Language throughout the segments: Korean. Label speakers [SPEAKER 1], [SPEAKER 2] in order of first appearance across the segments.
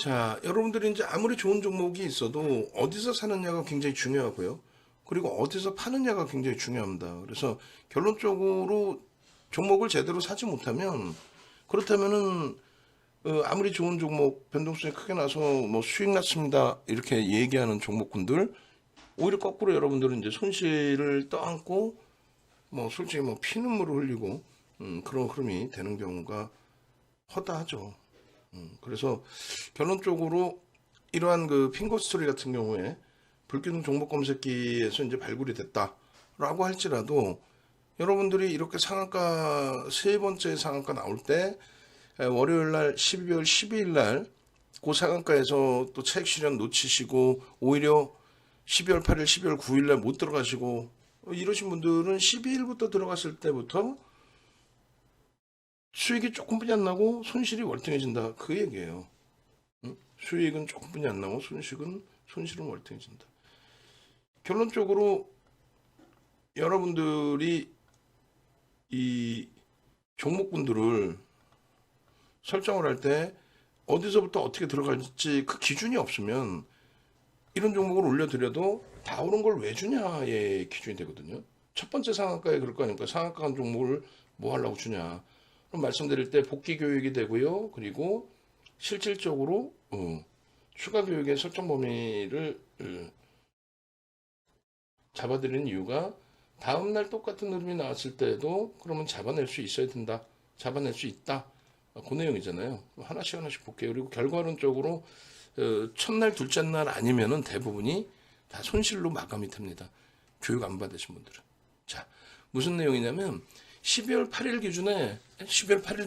[SPEAKER 1] 자, 여러분들이 이제 아무리 좋은 종목이 있어도 어디서 사느냐가 굉장히 중요하고요. 그리고 어디서 파느냐가 굉장히 중요합니다. 그래서 결론적으로 종목을 제대로 사지 못하면 그렇다면은 아무리 좋은 종목 변동성이 크게 나서 뭐 수익 났습니다 이렇게 얘기하는 종목군들 오히려 거꾸로 여러분들은 이제 손실을 떠안고 뭐 솔직히 뭐 피눈물을 흘리고 그런 흐름이 되는 경우가 허다하죠. 그래서 결론적으로 이러한 그 핑거 스토리 같은 경우에 불균등 종목 검색기에서 이제 발굴이 됐다라고 할지라도 여러분들이 이렇게 상한가 세 번째 상한가 나올 때 월요일 날 12월 12일 날 그 상한가에서 또 차익 실현 놓치시고 오히려 12월 8일, 12월 9일 날 못 들어가시고 이러신 분들은 12일부터 들어갔을 때부터 수익이 조금뿐이 안 나고 손실이 월등해진다. 그 얘기예요. 수익은 조금뿐이 안 나고 손실은 월등해진다. 결론적으로 여러분들이 이 종목군들을 설정을 할 때 어디서부터 어떻게 들어갈지 그 기준이 없으면 이런 종목을 올려드려도 다 오른 걸 왜 주냐의 기준이 되거든요. 첫 번째 상한가에 그럴 거 아닙니까? 상한가 간 종목을 뭐 하려고 주냐. 그럼 말씀드릴 때 복귀 교육이 되고요. 그리고 실질적으로 추가 교육의 설정 범위를 잡아드리는 이유가 다음날 똑같은 흐름이 나왔을 때도 그러면 잡아낼 수 있어야 된다. 잡아낼 수 있다. 그 내용이잖아요. 하나씩 볼게요. 그리고 결과론적으로 첫날, 둘째 날 아니면은 대부분이 다 손실로 마감이 됩니다. 교육 안 받으신 분들은. 자, 무슨 내용이냐면 12월 8일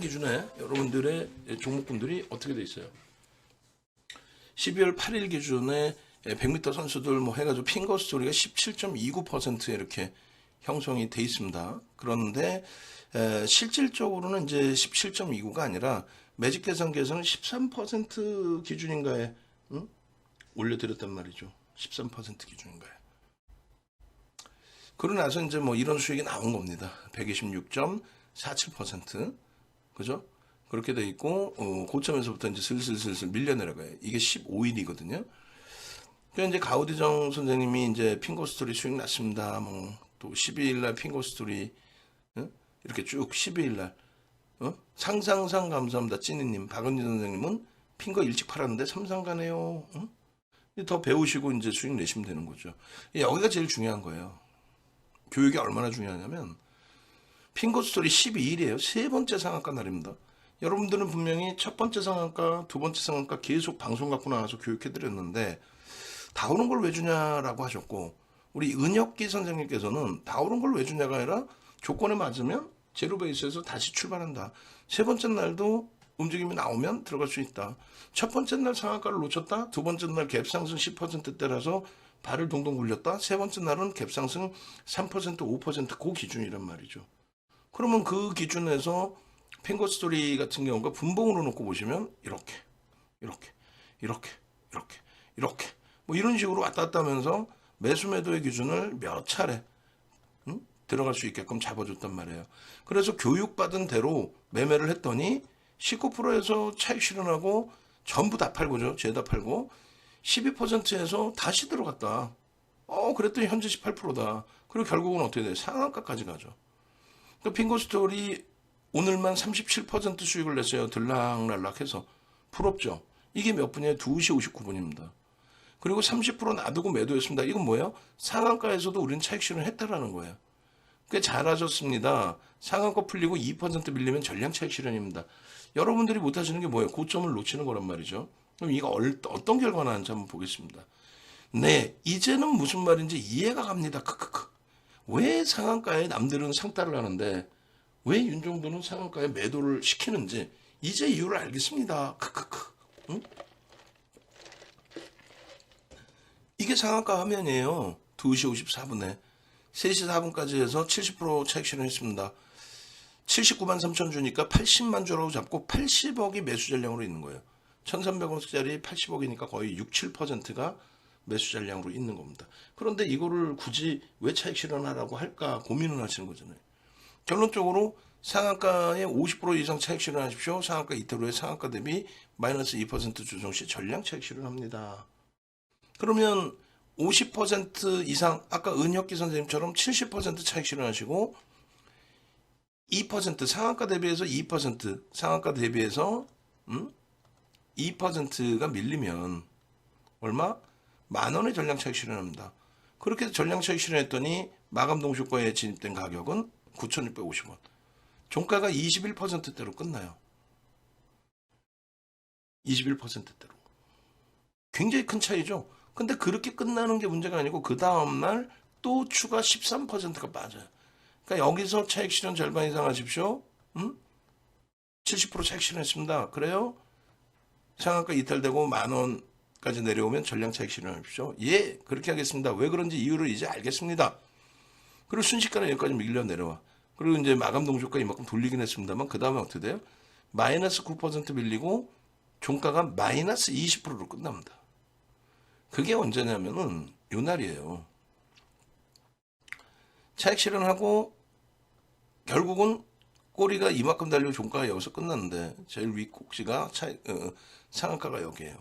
[SPEAKER 1] 기준에 여러분들의 종목군들이 어떻게 돼 있어요? 12월 8일 기준에 100m 선수들 뭐 해가지고 핑거 스토리가 17.29% 이렇게 형성이 돼 있습니다. 그런데 실질적으로는 이제 17.29가 아니라 매직 계산기에서는 13% 기준인가에 올려드렸단 말이죠. 13% 기준인가에. 그러고 나서 이제 뭐 이런 수익이 나온 겁니다. 126.47%. 그죠? 그렇게 돼 있고, 고점에서부터 이제 슬슬 밀려 내려가요. 이게 15일이거든요. 그 이제 가우디정 선생님이 이제 핑거 스토리 수익 났습니다. 뭐, 또 12일 날 핑거 스토리, 이렇게 쭉 12일 날, 상상상 감사합니다. 찐이님. 박은지 선생님은 핑거 일찍 팔았는데 삼상가네요. 더 배우시고 이제 수익 내시면 되는 거죠. 여기가 제일 중요한 거예요. 교육이 얼마나 중요하냐면 핑거 스토리 12일이에요. 세 번째 상한가 날입니다. 여러분들은 분명히 첫 번째 상한가, 두 번째 상한가 계속 방송 갖고 나와서 교육해드렸는데 다 오른 걸 왜 주냐라고 하셨고 우리 은혁기 선생님께서는 다 오른 걸 왜 주냐가 아니라 조건에 맞으면 제로 베이스에서 다시 출발한다. 세 번째 날도 움직임이 나오면 들어갈 수 있다. 첫 번째 날 상한가를 놓쳤다. 두 번째 날 갭상승 10%대라서 발을 동동 굴렸다. 세 번째 날은 갭상승 3%, 5% 그 기준이란 말이죠. 그러면 그 기준에서 핑거 스토리 같은 경우가 분봉으로 놓고 보시면 이렇게 뭐 이런 식으로 왔다 갔다 하면서 매수 매도의 기준을 몇 차례 들어갈 수 있게끔 잡아줬단 말이에요. 그래서 교육받은 대로 매매를 했더니 19%에서 차익 실현하고 전부 다 팔고죠. 죄다 팔고 12%에서 다시 들어갔다. 그랬더니 현재 18%다. 그리고 결국은 어떻게 돼요? 상한가까지 가죠. 그 핑거 스토리 오늘만 37% 수익을 냈어요. 들락날락해서. 부럽죠? 이게 몇 분이에요? 2시 59분입니다. 그리고 30% 놔두고 매도했습니다. 이건 뭐예요? 상한가에서도 우리는 차익 실현을 했다라는 거예요. 꽤 잘하셨습니다. 상한가 풀리고 2% 밀리면 전량 차익 실현입니다. 여러분들이 못하시는 게 뭐예요? 고점을 놓치는 거란 말이죠. 그럼 이거 어떤 결과가 나는지 한번 보겠습니다. 네, 이제는 무슨 말인지 이해가 갑니다. 크크크. 왜 상한가에 남들은 상따를 하는데 왜 윤종도는 상한가에 매도를 시키는지 이제 이유를 알겠습니다. 크크크. 응? 이게 상한가 화면이에요. 2시 54분에 3시 4분까지 해서 70% 차익 실현했습니다. 79만 3천 주니까 80만 주라고 잡고 80억이 매수 전량으로 있는 거예요. 1,300원짜리 80억이니까 거의 6, 7%가 매수 전량으로 있는 겁니다. 그런데 이거를 굳이 왜 차익 실현하라고 할까 고민을 하시는 거잖아요. 결론적으로 상한가에 50% 이상 차익 실현하십시오. 상한가 이틀 후에 상한가 대비 마이너스 2% 조정 시 전량 차익 실현합니다. 그러면 50% 이상 아까 은혁기 선생님처럼 70% 차익 실현하시고 2% 상한가 대비해서 2% 상한가 대비해서 2%가 밀리면 얼마? 10,000원의 전량 차익 실현합니다. 그렇게 해서 전량 차익 실현했더니 마감 동시효과에 진입된 가격은 9,650원. 종가가 21%대로 끝나요. 21%대로. 굉장히 큰 차이죠. 근데 그렇게 끝나는 게 문제가 아니고 그 다음날 또 추가 13%가 빠져요. 그러니까 여기서 차익 실현 절반 이상 하십시오. 70% 차익 실현했습니다. 그래요? 상한가 이탈되고 10,000원까지 내려오면 전량 차익 실현하십시오. 예, 그렇게 하겠습니다. 왜 그런지 이유를 이제 알겠습니다. 그리고 순식간에 여기까지 밀려 내려와. 그리고 이제 마감 동시효과 이만큼 돌리긴 했습니다만 그 다음에 어떻게 돼요? 마이너스 9% 밀리고 종가가 마이너스 20%로 끝납니다. 그게 언제냐면은 요 날이에요. 차익 실현하고 결국은 꼬리가 이만큼 달리고 종가가 여기서 끝났는데 제일 위 꼭지가 상한가가 여기에요.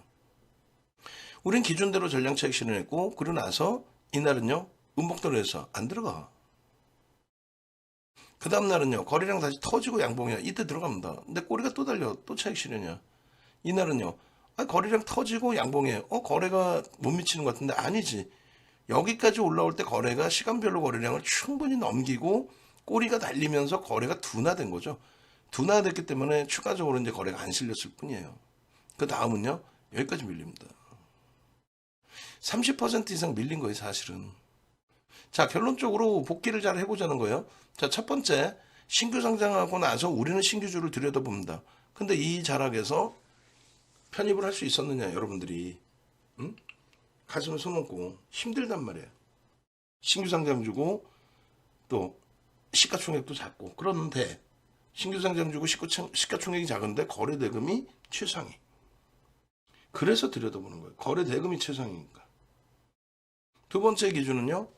[SPEAKER 1] 우린 기준대로 전량 차익 실현했고 그러고 나서 이날은요 음봉대로 해서 안 들어가. 그 다음날은요 거래량 다시 터지고 양봉이야. 이때 들어갑니다. 근데 꼬리가 또 달려. 또 차익 실현이야. 이날은요 거래량 터지고 양봉이에요. 거래가 못 미치는 것 같은데 아니지. 여기까지 올라올 때 거래가 시간별로 거래량을 충분히 넘기고 꼬리가 달리면서 거래가 둔화된 거죠. 둔화됐기 때문에 추가적으로 이제 거래가 안 실렸을 뿐이에요. 그 다음은요 여기까지 밀립니다. 30% 이상 밀린 거예요 사실은. 자 결론적으로 복귀를 잘 해보자는 거예요. 자 첫 번째 신규 상장하고 나서 우리는 신규주를 들여다봅니다. 근데 이 자락에서 편입을 할 수 있었느냐 여러분들이 가슴에 손 얹고 힘들단 말이에요. 신규 상장 주고 또 시가총액도 작고 그런데 신규 상장 주고 시가총액이 작은데 거래 대금이 최상위. 그래서 들여다보는 거예요. 거래 대금이 최상위니까. 두 번째 기준은요.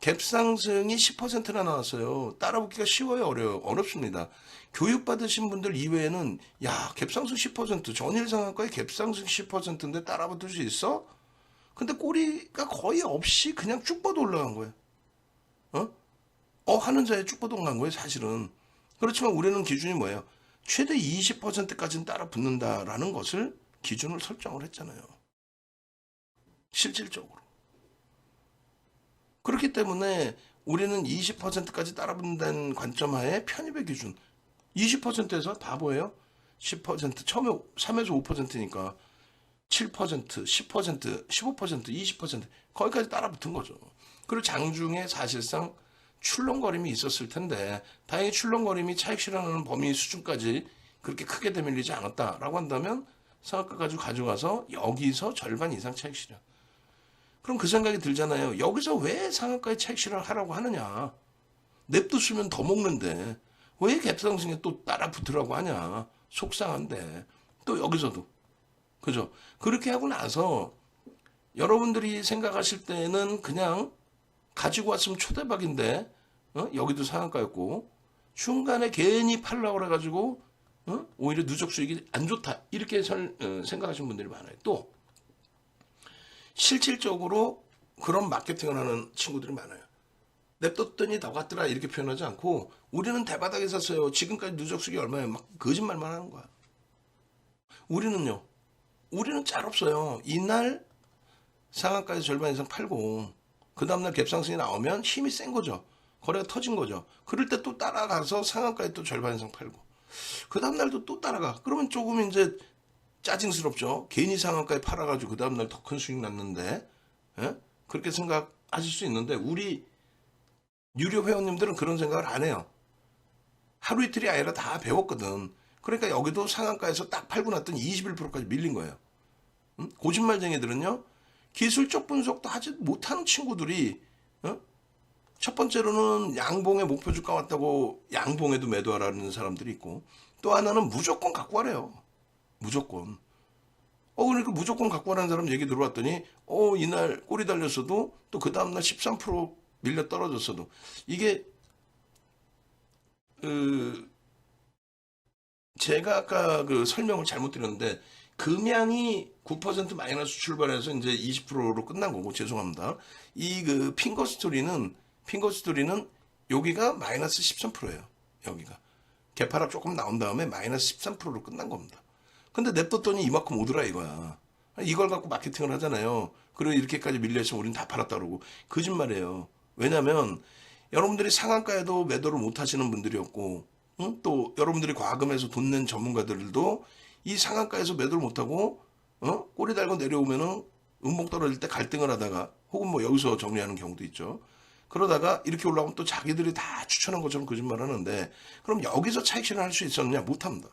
[SPEAKER 1] 갭상승이 10%나 나왔어요. 따라붙기가 쉬워요, 어려워요? 어렵습니다. 교육받으신 분들 이외에는 야 갭상승 10% 전일 상한가에 갭상승 10%인데 따라붙을 수 있어? 근데 꼬리가 거의 없이 그냥 쭉 뻗어 올라간 거예요. 하는 자에 쭉 뻗어 간 거예요 사실은. 그렇지만 우리는 기준이 뭐예요? 최대 20%까지는 따라 붙는다라는 것을 기준을 설정을 했잖아요. 실질적으로. 그렇기 때문에 우리는 20%까지 따라 붙는다는 관점 하에 편입의 기준 20%에서 바보예요. 10% 처음에 3에서 5%니까 7%, 10%, 15%, 20% 거기까지 따라 붙은 거죠. 그리고 장중에 사실상 출렁거림이 있었을 텐데 다행히 출렁거림이 차익 실현하는 범위 수준까지 그렇게 크게 대밀리지 않았다라고 한다면 상한가까지 가져가서 여기서 절반 이상 차익 실현. 그럼 그 생각이 들잖아요. 여기서 왜 상한가에 차익 실현하라고 하느냐. 냅두시면 더 먹는데 왜 갭상승에 또 따라 붙으라고 하냐. 속상한데 또 여기서도 그죠? 그렇게 하고 나서 여러분들이 생각하실 때는 그냥 가지고 왔으면 초대박인데 여기도 상한가였고 중간에 괜히 팔라고 그래가지고 오히려 누적 수익이 안 좋다 이렇게 생각하시는 분들이 많아요. 또 실질적으로 그런 마케팅을 하는 친구들이 많아요. 냅뒀더니 더 갔더라 이렇게 표현하지 않고 우리는 대바닥에 샀어요. 지금까지 누적 수익이 얼마예요? 막 거짓말만 하는 거야. 우리는요. 우리는 잘 없어요. 이날 상한가에서 절반 이상 팔고 그 다음날 갭상승이 나오면 힘이 센 거죠. 거래가 터진 거죠. 그럴 때 또 따라가서 상한가에 또 절반 이상 팔고 그 다음날도 또 따라가. 그러면 조금 이제 짜증스럽죠. 괜히 상한가에 팔아가지고 그 다음날 더 큰 수익 났는데 그렇게 생각하실 수 있는데 우리 유료 회원님들은 그런 생각을 안 해요. 하루 이틀이 아니라 다 배웠거든. 그러니까 여기도 상한가에서 딱 팔고 났더니 21%까지 밀린 거예요. 고진말쟁이들은요. 기술적 분석도 하지 못하는 친구들이 첫 번째로는 양봉에 목표 주가 왔다고 양봉에도 매도하라는 사람들이 있고 또 하나는 무조건 갖고 가래요. 무조건. 그러니까 무조건 갖고 가라는 사람 얘기 들어왔더니 이날 꼬리 달렸어도 또 그 다음날 13% 밀려 떨어졌어도 이게 제가 아까 그 설명을 잘못 드렸는데 금양이 9% 마이너스 출발해서 이제 20%로 끝난 거고 죄송합니다. 이 그 핑거 스토리는 여기가 마이너스 13%예요. 여기가 개파락 조금 나온 다음에 마이너스 13%로 끝난 겁니다. 근데 냅뒀더니 이만큼 오더라 이거야. 이걸 갖고 마케팅을 하잖아요. 그리고 이렇게까지 밀려있으면 우린 다 팔았다 그러고 거짓말이에요. 왜냐면 여러분들이 상한가에도 매도를 못 하시는 분들이었고, 응? 또 여러분들이 과금해서 돈 낸 전문가들도 이 상한가에서 매도를 못 하고 꼬리 달고 내려오면은 음봉 떨어질 때 갈등을 하다가 혹은 뭐 여기서 정리하는 경우도 있죠. 그러다가 이렇게 올라오면 또 자기들이 다 추천한 것처럼 거짓말 하는데 그럼 여기서 차익 실현할 수 있었느냐? 못합니다.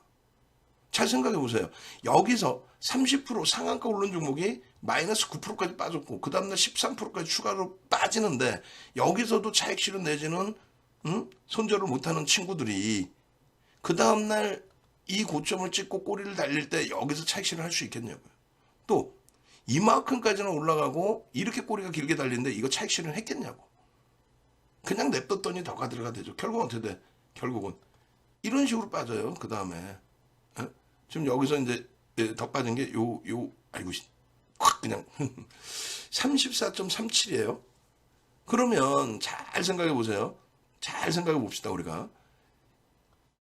[SPEAKER 1] 잘 생각해 보세요. 여기서 30% 상한가 오른 종목이 마이너스 9%까지 빠졌고 그 다음날 13%까지 추가로 빠지는데 여기서도 차익 실현 내지는 손절을 못하는 친구들이 그 다음날 이 고점을 찍고 꼬리를 달릴 때 여기서 차익 실현할 수 있겠냐고요. 또 이만큼까지는 올라가고 이렇게 꼬리가 길게 달리는데 이거 차익 실현 했겠냐고. 그냥 냅뒀더니 더 가들어가 되죠. 결국은 어떻게 돼? 결국은 이런 식으로 빠져요. 그 다음에 지금 여기서 이제 더 빠진 게 아이고 확 그냥 34.37이에요. 그러면 잘 생각해 보세요. 잘 생각해 봅시다 우리가.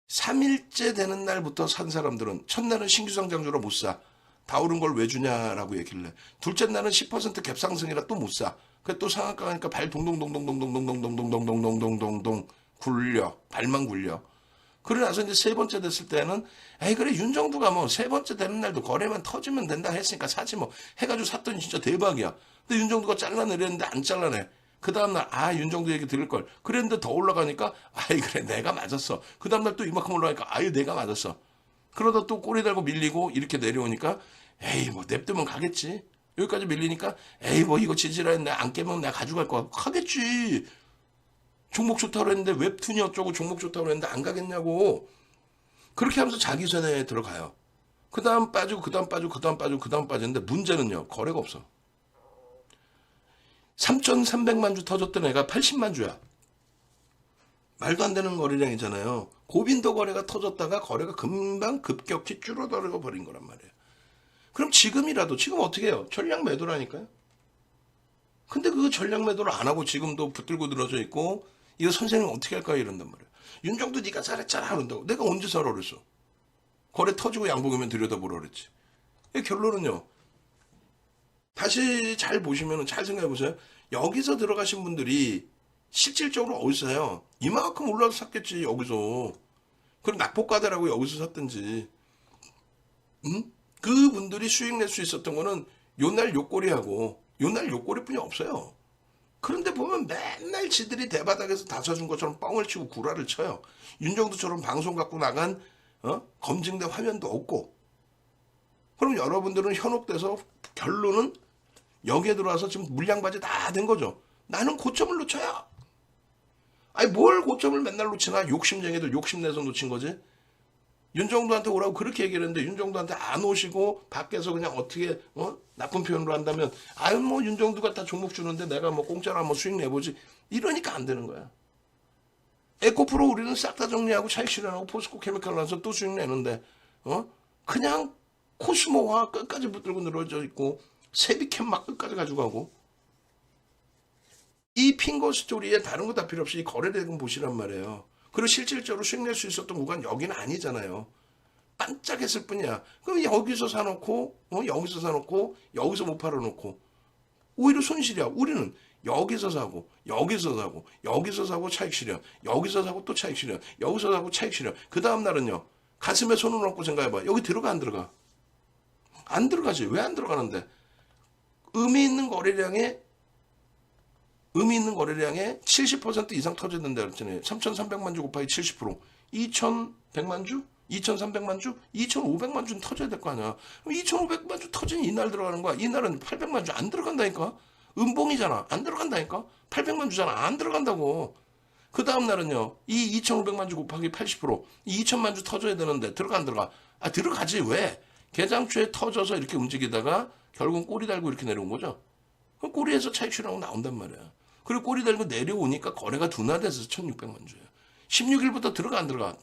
[SPEAKER 1] 3일째 되는 날부터 산 사람들은 첫날은 신규 상장주라 못 사. 다 오른 걸 왜 주냐라고 얘기를 해. 둘째 날은 10% 갭상승이라 또 못 사. 그래 또 상한가 가니까 발 동동동동동동동동동동동동동동 굴려. 발만 굴려. 그러고 나서 이제 세 번째 됐을 때는 에이 그래 윤정두가 뭐 세 번째 되는 날도 거래만 터지면 된다 했으니까 사지 뭐 해가지고 샀더니 진짜 대박이야. 근데 윤정두가 잘라내렸는데 안 잘라내. 그 다음날 윤정두 얘기 들을 걸 그랬는데 더 올라가니까 아이 그래 내가 맞았어. 그 다음날 또 이만큼 올라가니까 내가 맞았어. 그러다 또 꼬리 달고 밀리고 이렇게 내려오니까 에이 뭐 냅두면 가겠지. 여기까지 밀리니까 에이 뭐 이거 지지라했네 안 깨면 내가 가져갈 거야 하겠지. 종목 좋다고 그랬는데 웹툰이 어쩌고 종목 좋다고 그랬는데 안 가겠냐고. 그렇게 하면서 자기 손에 들어가요. 그 다음 빠지고 그 다음 빠지고 그 다음 빠지고 그 다음 빠지는데 문제는요. 거래가 없어. 3,300만 주 터졌던 애가 80만 주야. 말도 안 되는 거래량이잖아요. 고빈도 거래가 터졌다가 거래가 금방 급격히 줄어들어 버린 거란 말이에요. 그럼 지금이라도 지금 어떻게 해요? 전량 매도라니까요. 근데 그 전량 매도를 안 하고 지금도 붙들고 늘어져 있고 이거 선생님 어떻게 할까 이런단 말이에요. 윤정도 네가 잘했잖아 그런다고. 내가 언제 사라 그랬어. 거래 터지고 양봉이면 들여다보라 그랬지. 결론은요. 다시 잘 보시면 잘 생각해 보세요. 여기서 들어가신 분들이 실질적으로 어디서 사요? 이만큼 올라서 샀겠지 여기서. 그럼 낙폭과대라고 여기서 샀든지. 그분들이 수익 낼 수 있었던 거는 요날 요꼬리하고 요날 요꼬리뿐이 없어요. 그런데 보면 맨날 지들이 대바닥에서 다 사준 것처럼 뻥을 치고 구라를 쳐요. 윤정두처럼 방송 갖고 나간 검증된 화면도 없고. 그럼 여러분들은 현혹돼서 결론은 여기에 들어와서 지금 물량바지 다 된 거죠. 나는 고점을 놓쳐야. 아니 뭘 고점을 맨날 놓치나. 욕심쟁이들 욕심내서 놓친 거지. 윤정두한테 오라고 그렇게 얘기를 했는데 윤정두한테 안 오시고 밖에서 그냥 어떻게 나쁜 표현으로 한다면 뭐 윤정두가 다 종목 주는데 내가 뭐 공짜로 한번 수익 내보지 이러니까 안 되는 거야. 에코프로 우리는 싹 다 정리하고 차익 실현하고 포스코 케미칼 나서 또 수익 내는데 그냥 코스모와 끝까지 붙들고 늘어져 있고 세비캠 막 끝까지 가지고 가고 이 핑거 스토리에 다른 거 다 필요 없이 거래대금 보시란 말이에요. 그리고 실질적으로 수익 낼 수 있었던 구간 여기는 아니잖아요. 반짝했을 뿐이야. 그럼 여기서 사놓고 여기서 사놓고 여기서 못 팔아놓고 오히려 손실이야. 우리는 여기서 사고 여기서 사고 여기서 사고 차익 실현 여기서 사고 또 차익 실현 여기서 사고 차익 실현 그 다음 날은요. 가슴에 손을 얹고 생각해봐. 여기 들어가 안 들어가? 안 들어가지. 왜 안 들어가는데? 의미 있는 거래량의 70% 이상 터졌는데 그랬잖아요. 3,300만 주 곱하기 70%. 2,100만 주? 2,300만 주? 2,500만 주는 터져야 될 거 아니야. 그럼 2,500만 주 터진 이날 들어가는 거야. 이날은 800만 주 안 들어간다니까. 음봉이잖아. 안 들어간다니까. 800만 주잖아. 안 들어간다고. 그 다음 날은요. 이 2,500만 주 곱하기 80%. 이 2,000만 주 터져야 되는데 들어가 안 들어가? 들어가지. 왜? 개장주에 터져서 이렇게 움직이다가 결국은 꼬리 달고 이렇게 내려온 거죠. 그럼 꼬리에서 차익 실현하고 나온단 말이야. 그리고 꼬리 달고 내려오니까 거래가 둔화돼서 1,600만 주예요. 16일부터 들어가 안 들어가?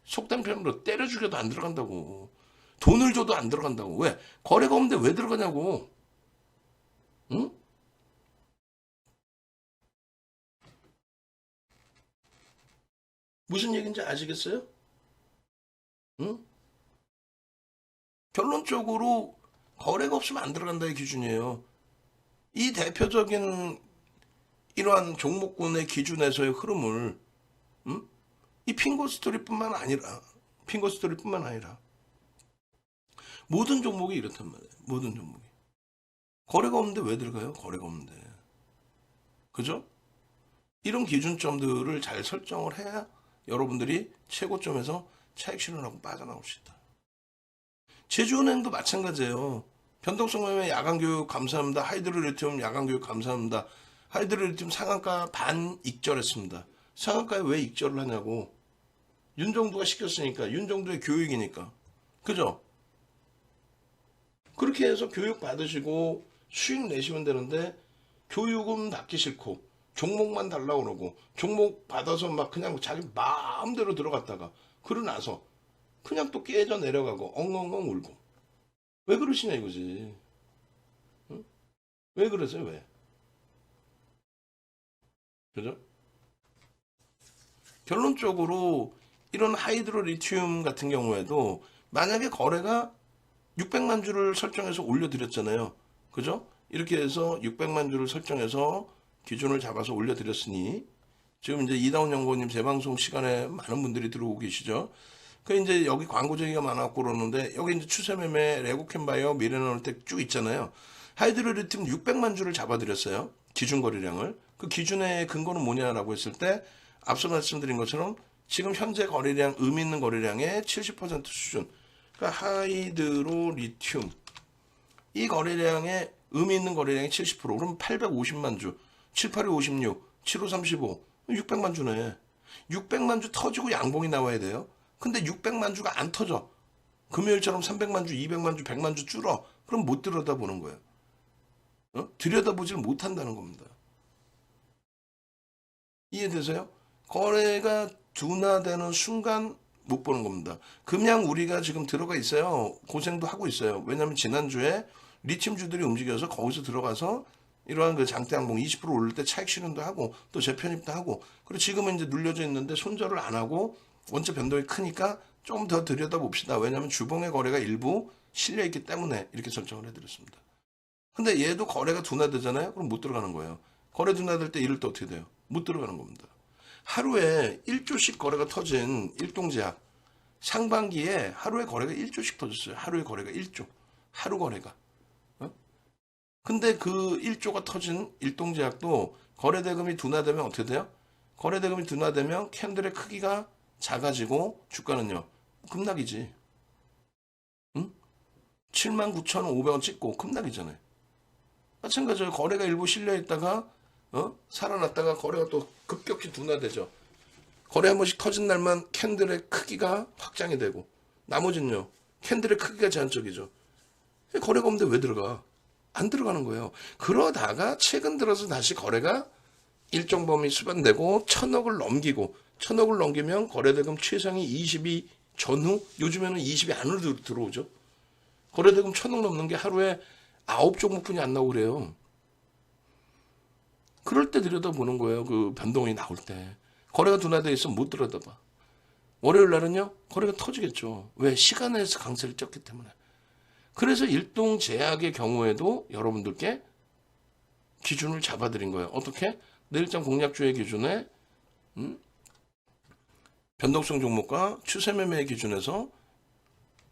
[SPEAKER 1] 속된 표현으로 때려 죽여도 안 들어간다고. 돈을 줘도 안 들어간다고. 왜? 거래가 없는데 왜 들어가냐고. 응? 무슨 얘기인지 아시겠어요? 응? 결론적으로 거래가 없으면 안 들어간다의 기준이에요. 이 대표적인 이러한 종목군의 기준에서의 흐름을 이 핑거스토리뿐만 아니라 모든 종목이 이렇단 말이에요. 모든 종목이. 거래가 없는데 왜 들어가요? 거래가 없는데. 그죠? 이런 기준점들을 잘 설정을 해야 여러분들이 최고점에서 차익 실현하고 빠져나올 수 있다. 제주은행도 마찬가지예요. 변동성 매매 야간교육 감사합니다. 하이드로리튬 야간교육 감사합니다. 하이드로리튬 상한가 반 익절했습니다. 상한가에 왜 익절을 하냐고. 윤정두가 시켰으니까. 윤정두의 교육이니까. 그죠? 그렇게 해서 교육 받으시고 수익 내시면 되는데 교육은 받기 싫고 종목만 달라고 그러고 종목 받아서 막 그냥 자기 마음대로 들어갔다가 그러고 나서 그냥 또 깨져 내려가고 엉엉엉 울고 왜 그러시냐 이거지. 응? 왜 그러세요? 왜? 그죠? 결론적으로 이런 하이드로리튬 같은 경우에도 만약에 거래가 600만 주를 설정해서 올려드렸잖아요. 그죠? 이렇게 해서 600만 주를 설정해서 기준을 잡아서 올려드렸으니 지금 이제 이다운 연구원님 재방송 시간에 많은 분들이 들어오고 계시죠. 그 이제 여기 광고 제기가 많았고 그러는데 여기 이제 추세매매 레고캔바이오 미래나노텍 쭉 있잖아요. 하이드로리튬 600만 주를 잡아드렸어요. 기준 거래량을. 그 기준의 근거는 뭐냐라고 했을 때 앞서 말씀드린 것처럼 지금 현재 거래량 의미 있는 거래량의 70% 수준. 그러니까 하이드로리튬 이 거래량의 의미 있는 거래량이 70% 그럼 850만 주 78이 56 75 35 600만 주네. 600만 주 터지고 양봉이 나와야 돼요. 근데 600만 주가 안 터져. 금요일처럼 300만 주 200만 주 100만 주 줄어. 그럼 못 들여다보는 거예요. 들여다보질 못한다는 겁니다. 이해되세요? 거래가 둔화되는 순간 못 보는 겁니다. 금양 우리가 지금 들어가 있어요. 고생도 하고 있어요. 왜냐하면 지난주에 리튬주들이 움직여서 거기서 들어가서 이러한 그 장대항봉 20% 오를 때 차익 실현도 하고 또 재편입도 하고 그리고 지금은 이제 눌려져 있는데 손절을 안 하고 원체 변동이 크니까 좀 더 들여다봅시다. 왜냐하면 주봉의 거래가 일부 실려있기 때문에 이렇게 설정을 해드렸습니다. 근데 얘도 거래가 둔화되잖아요. 그럼 못 들어가는 거예요. 거래 둔화될 때 이럴 때 어떻게 돼요? 못 들어가는 겁니다. 하루에 1조씩 거래가 터진 일동제약 상반기에 하루에 거래가 1조씩 터졌어요. 하루에 거래가 1조. 하루 거래가. 근데 그 1조가 터진 일동제약도 거래대금이 둔화되면 어떻게 돼요? 거래대금이 둔화되면 캔들의 크기가 작아지고 주가는요. 급락이지. 응? 79,500원 찍고 급락이잖아요. 마찬가지로 거래가 일부 실려있다가 살아났다가 거래가 또 급격히 둔화되죠. 거래 한 번씩 터진 날만 캔들의 크기가 확장이 되고 나머지는요. 캔들의 크기가 제한적이죠. 거래가 없는데 왜 들어가? 안 들어가는 거예요. 그러다가 최근 들어서 다시 거래가 일정 범위 수반되고 1,000억을 넘기고 1,000억을 넘기면 거래대금 최상위 20이 전후 요즘에는 20이 안으로 들어오죠. 거래대금 1,000억 넘는 게 하루에 9종목뿐이 안 나오고 그래요. 그럴 때 들여다보는 거예요. 그 변동이 나올 때. 거래가 둔화되어 있으면 못 들여다봐. 월요일 날은요. 거래가 터지겠죠. 왜? 시간에서 강세를 쪘기 때문에. 그래서 일동제약의 경우에도 여러분들께 기준을 잡아드린 거예요. 어떻게? 내일장 공략주의 기준에 변동성 종목과 추세매매 기준에서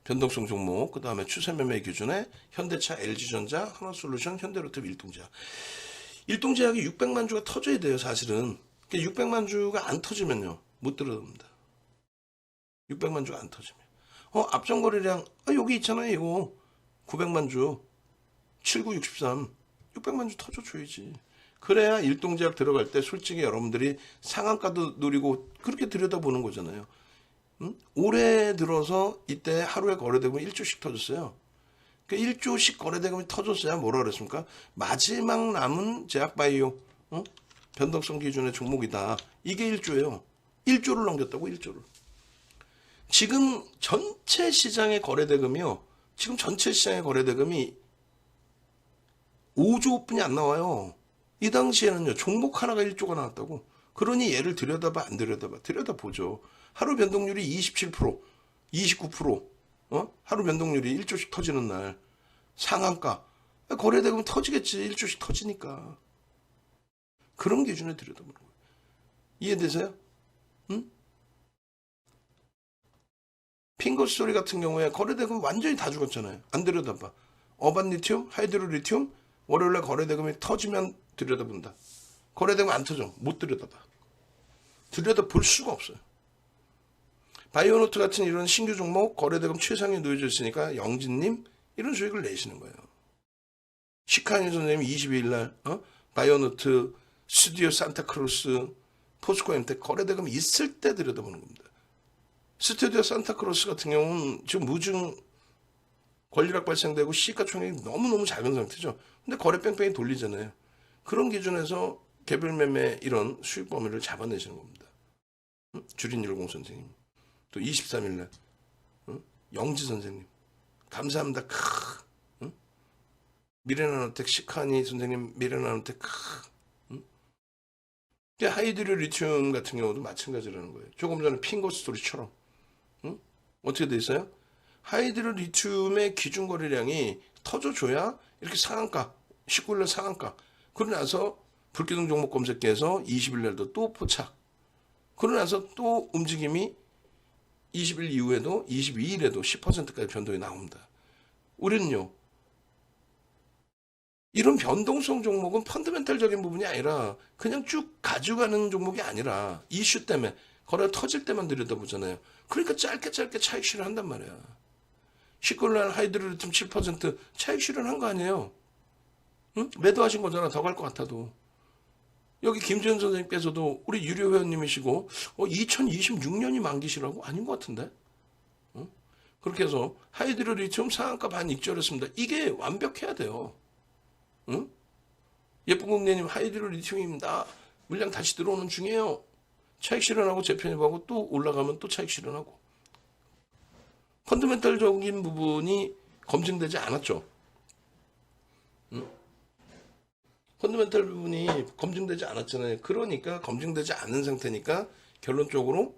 [SPEAKER 1] 변동성 종목, 그 다음에 추세매매 기준에 현대차, LG전자, 하나솔루션, 현대로템, 일동제약. 일동제약이 600만 주가 터져야 돼요, 사실은. 600만 주가 안 터지면요, 못 들어갑니다. 600만 주가 안 터지면. 앞전 거래량, 여기 있잖아요, 이거. 900만 주, 7963, 600만 주 터져줘야지. 그래야 일동제약 들어갈 때 솔직히 여러분들이 상한가도 노리고 그렇게 들여다보는 거잖아요. 올해 들어서 이때 하루에 거래대금이 1조씩 터졌어요. 그 1조씩 거래대금이 터졌어야 뭐라 그랬습니까? 마지막 남은 제약바이오 변동성 기준의 종목이다. 이게 1조예요. 1조를 넘겼다고 1조를. 지금 전체 시장의 거래대금이요. 지금 전체 시장의 거래대금이 5조 뿐이 안 나와요. 이 당시에는요. 종목 하나가 1조가 나왔다고. 그러니 얘를 들여다봐 안 들여다봐. 들여다보죠. 하루 변동률이 27%, 29%, 하루 변동률이 1조씩 터지는 날. 상한가. 거래대금 터지겠지. 1조씩 터지니까. 그런 기준에 들여다보는 거예요. 이해되세요? 응? 핑거스토리 같은 경우에 거래대금 완전히 다 죽었잖아요. 안 들여다봐. 어반리튬, 하이드로리튬, 월요일날 거래대금이 터지면 들여다본다. 거래대금 안 터져. 못 들여다봐. 들여다볼 수가 없어요. 바이오노트 같은 이런 신규 종목 거래대금 최상에 놓여져 있으니까 영진님 이런 수익을 내시는 거예요. 시카니 선생님이 22일날 바이오노트, 스튜디오 산타크로스, 포스코 엠텍 거래대금 있을 때 들여다보는 겁니다. 스튜디오 산타크로스 같은 경우는 지금 무증 권리락 발생되고 시가총액이 너무너무 작은 상태죠. 근데 거래 뺑뺑이 돌리잖아요. 그런 기준에서 개별 매매 이런 수익 범위를 잡아내시는 겁니다. 주린10 선생님. 또 23일날 영지 선생님. 감사합니다. 미래나노텍 시카니 선생님 미래나노텍 하이드로 리튬 같은 경우도 마찬가지라는 거예요. 조금 전에 핑거스토리처럼 어떻게 돼 있어요? 하이드로 리튬의 기준 거래량이 터져줘야 이렇게 상한가 19일날 상한가 그러고 나서 불기둥 종목 검색기에서 20일날도 또 포착 그러고 나서 또 움직임이 20일 이후에도 22일에도 10%까지 변동이 나옵니다. 우리는요 이런 변동성 종목은 펀더멘탈적인 부분이 아니라 그냥 쭉 가져가는 종목이 아니라 이슈 때문에 거래가 터질 때만 들여다보잖아요. 그러니까 짧게 차익 실현한단 말이야. 19일날 하이드로리튬 7% 차익 실현한 거 아니에요. 응? 매도하신 거잖아. 더 갈 것 같아도. 여기 김지현 선생님께서도 우리 유료 회원님이시고 2026년이 만기시라고? 아닌 것 같은데. 그렇게 해서 하이드로리튬 상한가 반 익절했습니다. 이게 완벽해야 돼요. 응? 예쁜 공대님 하이드로리튬입니다. 물량 다시 들어오는 중이에요. 차익 실현하고 재편입하고 또 올라가면 또 차익 실현하고. 펀더멘탈적인 부분이 검증되지 않았죠. 응? 펀더멘탈 부분이 검증되지 않았잖아요. 그러니까 검증되지 않은 상태니까 결론적으로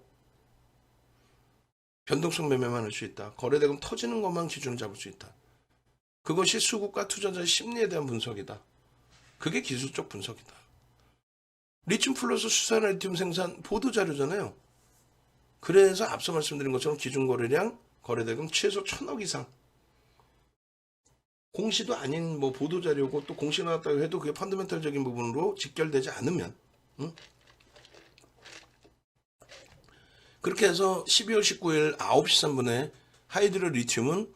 [SPEAKER 1] 변동성 매매만 할 수 있다. 거래대금 터지는 것만 기준을 잡을 수 있다. 그것이 수급과 투자자의 심리에 대한 분석이다. 그게 기술적 분석이다. 리튬 플러스 수산 리튬 생산 보도자료잖아요. 그래서 앞서 말씀드린 것처럼 기준 거래량, 거래대금 최소 1,000억 이상. 공시도 아닌 뭐 보도자료고 또 공시 나왔다고 해도 그게 펀더멘탈적인 부분으로 직결되지 않으면 그렇게 해서 12월 19일 9시 3분에 하이드로 리튬은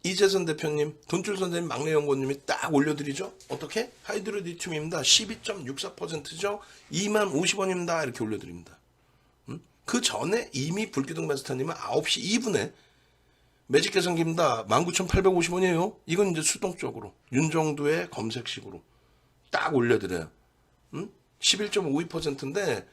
[SPEAKER 1] 이재선 대표님, 돈줄 선생님, 막내 연구원님이 딱 올려드리죠. 어떻게? 하이드로 리튬입니다. 12.64%죠. 20,050원입니다. 이렇게 올려드립니다. 그 전에 이미 불기둥 마스터님은 9시 2분에 매직 계산기입니다. 19,850원이에요. 이건 이제 수동적으로 윤정두의 검색식으로 딱 올려드려요. 11.52%인데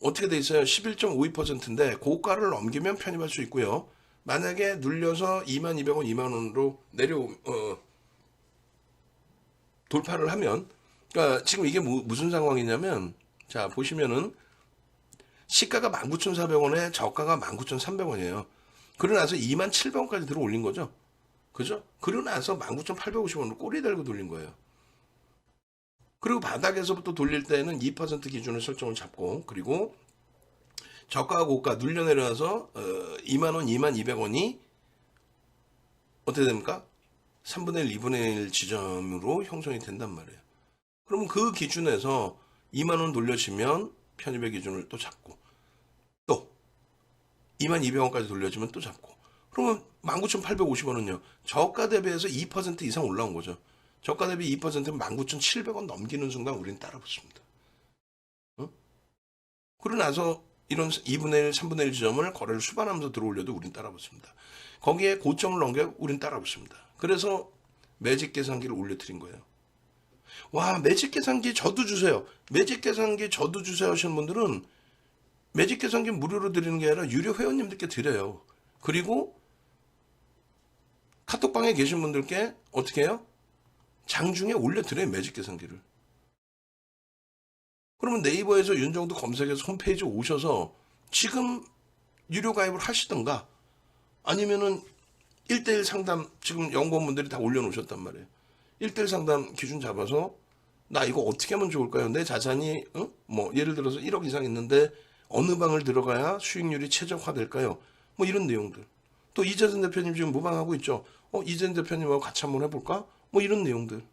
[SPEAKER 1] 어떻게 돼 있어요? 11.52%인데 고가를 넘기면 편입할 수 있고요. 만약에 눌려서 22,000원, 20,000원으로 돌파를 하면, 그러니까 지금 이게 무슨 상황이냐면, 자, 보시면은 시가가 19,400원에 저가가 19,300원이에요. 그러고 나서 27,000원까지 들어 올린 거죠. 그죠? 그러고 나서 19,850원으로 꼬리 달고 돌린 거예요. 그리고 바닥에서부터 돌릴 때는 2% 기준을 설정을 잡고, 그리고 저가 고가 눌려 내려와서 20,000원, 22,000원이 어떻게 됩니까? 3분의 1, 2분의 1 지점으로 형성이 된단 말이에요. 그러면 그 기준에서 20,000원 돌려주면 편입의 기준을 또 잡고 또 22,000원까지 돌려주면 또 잡고 그러면 19,850원은요. 저가 대비해서 2% 이상 올라온 거죠. 저가 대비 2%는 19,700원 넘기는 순간 우리는 따라 붙습니다. 그러고 나서 이런 2분의 1, 3분의 1 지점을 거래를 수반하면서 들어올려도 우린 따라 붙습니다. 거기에 고점을 넘겨 우린 따라 붙습니다. 그래서 매직 계산기를 올려드린 거예요. 와, 매직 계산기 저도 주세요. 매직 계산기 저도 주세요 하시는 분들은 매직 계산기 무료로 드리는 게 아니라 유료 회원님들께 드려요. 그리고 카톡방에 계신 분들께 어떻게 해요? 장중에 올려드려요, 매직 계산기를. 그러면 네이버에서 윤정도 검색해서 홈페이지 오셔서 지금 유료 가입을 하시던가 아니면은 1대1 상담 지금 연구원분들이 다 올려놓으셨단 말이에요. 1대1 상담 기준 잡아서 나 이거 어떻게 하면 좋을까요? 내 자산이 뭐 예를 들어서 1억 이상 있는데 어느 방을 들어가야 수익률이 최적화될까요? 뭐 이런 내용들. 또 이재선 대표님 지금 무방하고 있죠. 이재선 대표님하고 같이 한번 해볼까? 뭐 이런 내용들.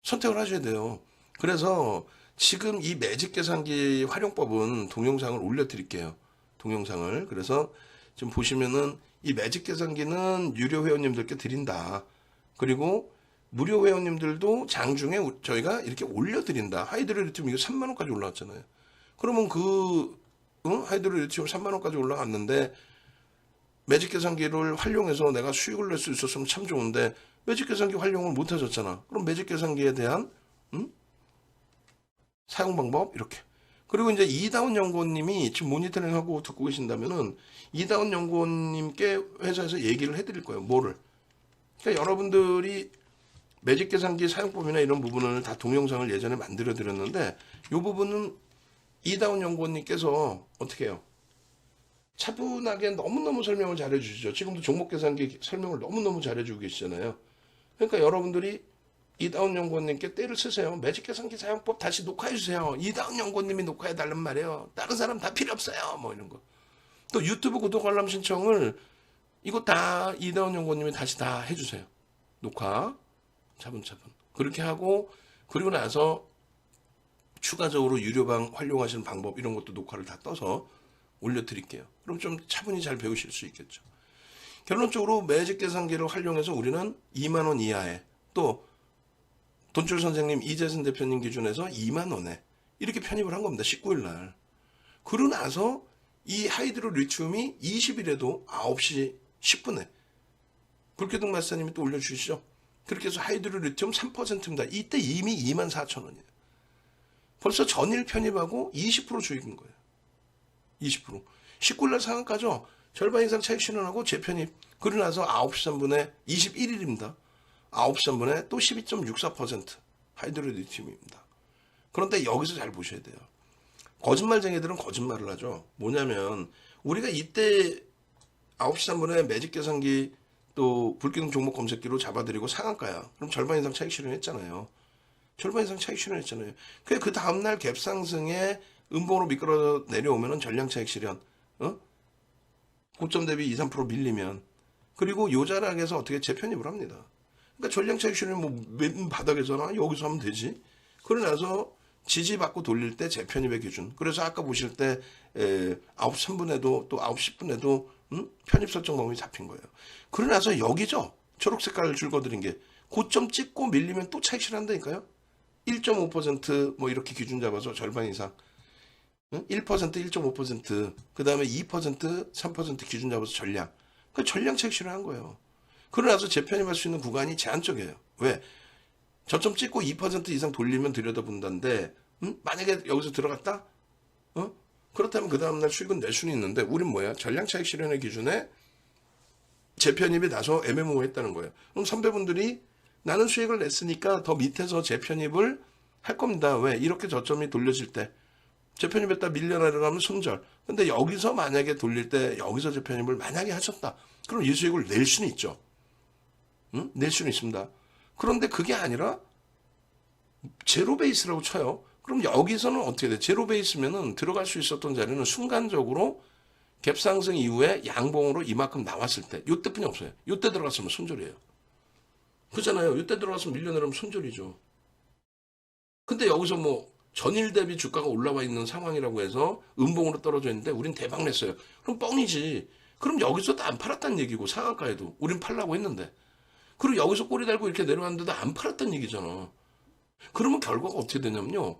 [SPEAKER 1] 선택을 하셔야 돼요. 그래서 지금 이 매직 계산기 활용법은 동영상을 올려드릴게요. 동영상을. 그래서 지금 보시면은 이 매직 계산기는 유료 회원님들께 드린다. 그리고 무료 회원님들도 장중에 저희가 이렇게 올려드린다. 하이드로리튬 이거 3만 원까지 올라왔잖아요. 그러면 하이드로리튬 3만 원까지 올라갔는데 매직 계산기를 활용해서 내가 수익을 낼 수 있었으면 참 좋은데 매직 계산기 활용을 못 하셨잖아. 그럼 매직 계산기에 대한 사용 방법 이렇게. 그리고 이제 이다운 연구원님이 지금 모니터링하고 듣고 계신다면은 이다운 연구원님께 회사에서 얘기를 해드릴 거예요. 뭐를? 그러니까 여러분들이 매직 계산기 사용법이나 이런 부분을 다 동영상을 예전에 만들어 드렸는데 이 부분은 이다운 연구원님께서 어떻게 해요? 차분하게 너무너무 설명을 잘해 주시죠. 지금도 종목 계산기 설명을 너무너무 잘해 주고 계시잖아요. 그러니까 여러분들이 이다운 연구원님께 때를 쓰세요. 매직 계산기 사용법 다시 녹화해 주세요. 이다운 연구원님이 녹화해 달란 말이에요. 다른 사람 다 필요 없어요. 뭐 이런 거. 또 유튜브 구독 알람 신청을 이거 다 이다운 연구원님이 다시 다 해주세요. 녹화 차분차분 그렇게 하고 그리고 나서 추가적으로 유료방 활용하시는 방법 이런 것도 녹화를 다 떠서 올려드릴게요. 그럼 좀 차분히 잘 배우실 수 있겠죠. 결론적으로 매직 계산기를 활용해서 우리는 2만 원 이하에 또 돈줄 선생님 이재선 대표님 기준에서 2만 원에 이렇게 편입을 한 겁니다. 19일 날. 그러고 나서 이 하이드로 리튬이 20일에도 9시 10분에 불쾌동 마스터님이 또 올려주시죠. 그렇게 해서 하이드로 리튬 3%입니다. 이때 이미 24,000원이에요. 벌써 전일 편입하고 20% 주익인 거예요. 20%. 19일날 상한가죠. 절반 이상 차익 실현하고 재편입. 그러고 나서 9시 3분에 21일입니다. 9시 3분에 또 12.64% 하이드로 리튬입니다. 그런데 여기서 잘 보셔야 돼요. 거짓말쟁이들은 거짓말을 하죠. 뭐냐면 우리가 이때 9시 3분에 매직 계산기 또 불기둥 종목 검색기로 잡아드리고 상한가야. 그럼 절반 이상 차익 실현했잖아요. 절반 이상 차익 실현했잖아요. 그 다음날 갭 상승에 음봉으로 미끄러 내려오면은 전량 차익 실현. 고점 대비 2, 3% 밀리면 그리고 요 자락에서 어떻게 재편입을 합니다. 그러니까 전량 차익 실현 뭐맨 바닥에서나 여기서 하면 되지. 그러고 나서 지지받고 돌릴 때 재편입의 기준. 그래서 아까 보실 때 9시 3분에도 또 9시 10분에도 편입 설정 범위 잡힌 거예요. 그러고 나서 여기죠. 초록색깔 줄 거드린 게 고점 찍고 밀리면 또 차익 실현한다니까요. 1.5% 이렇게 기준 잡아서 절반 이상 1%, 1.5%, 그 다음에 2%, 3% 기준 잡아서 전량. 그 전량 차익 실현한 거예요. 그러고 나서 재편입할 수 있는 구간이 제한적이에요. 왜? 저점 찍고 2% 이상 돌리면 들여다본다는데 만약에 여기서 들어갔다? 그렇다면 그 다음날 수익은 낼 수는 있는데 우린 뭐야? 전량 차익 실현의 기준에 재편입이 나서 MMO 했다는 거예요. 그럼 선배분들이 나는 수익을 냈으니까 더 밑에서 재편입을 할 겁니다. 왜? 이렇게 저점이 돌려질 때 재편입했다 밀려내려가면 손절. 근데 여기서 만약에 돌릴 때 여기서 재편입을 만약에 하셨다. 그럼 이 수익을 낼 수는 있죠. 낼 수는 있습니다. 그런데 그게 아니라 제로 베이스라고 쳐요. 그럼 여기서는 어떻게 돼? 제로 베이스면은 들어갈 수 있었던 자리는 순간적으로 갭 상승 이후에 양봉으로 이만큼 나왔을 때, 요때뿐이 없어요. 요때 들어갔으면 손절이에요. 그잖아요. 요때 들어가서 밀려내려면 손절이죠. 근데 여기서 뭐 전일 대비 주가가 올라와 있는 상황이라고 해서 음봉으로 떨어져 있는데 우린 대박 냈어요. 그럼 뻥이지. 그럼 여기서도 안 팔았다는 얘기고 상한가에도 우린 팔라고 했는데. 그리고 여기서 꼬리 달고 이렇게 내려왔는데도 안 팔았다는 얘기잖아. 그러면 결과가 어떻게 되냐면요.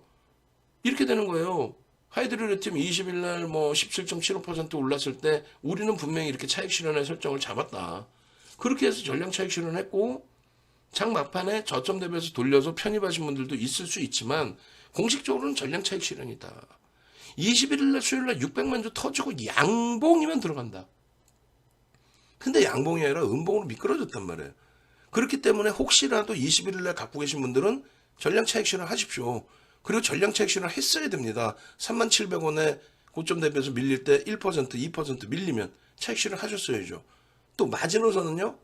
[SPEAKER 1] 이렇게 되는 거예요. 하이드로리튬 20일 날 17.75% 올랐을 때 우리는 분명히 이렇게 차익 실현의 설정을 잡았다. 그렇게 해서 전량 차익 실현했고 장 막판에 저점 대비해서 돌려서 편입하신 분들도 있을 수 있지만 공식적으로는 전량 차익 실현이다. 21일 날 수요일 날 600만 주 터지고 양봉이면 들어간다. 근데 양봉이 아니라 음봉으로 미끄러졌단 말이에요. 그렇기 때문에 혹시라도 21일 날 갖고 계신 분들은 전량 차익 실현 하십시오. 그리고 전량 차익 실현 했어야 됩니다. 37,000원에 고점 대비해서 밀릴 때 1%, 2% 밀리면 차익 실현 하셨어야죠. 또 마지노선은요.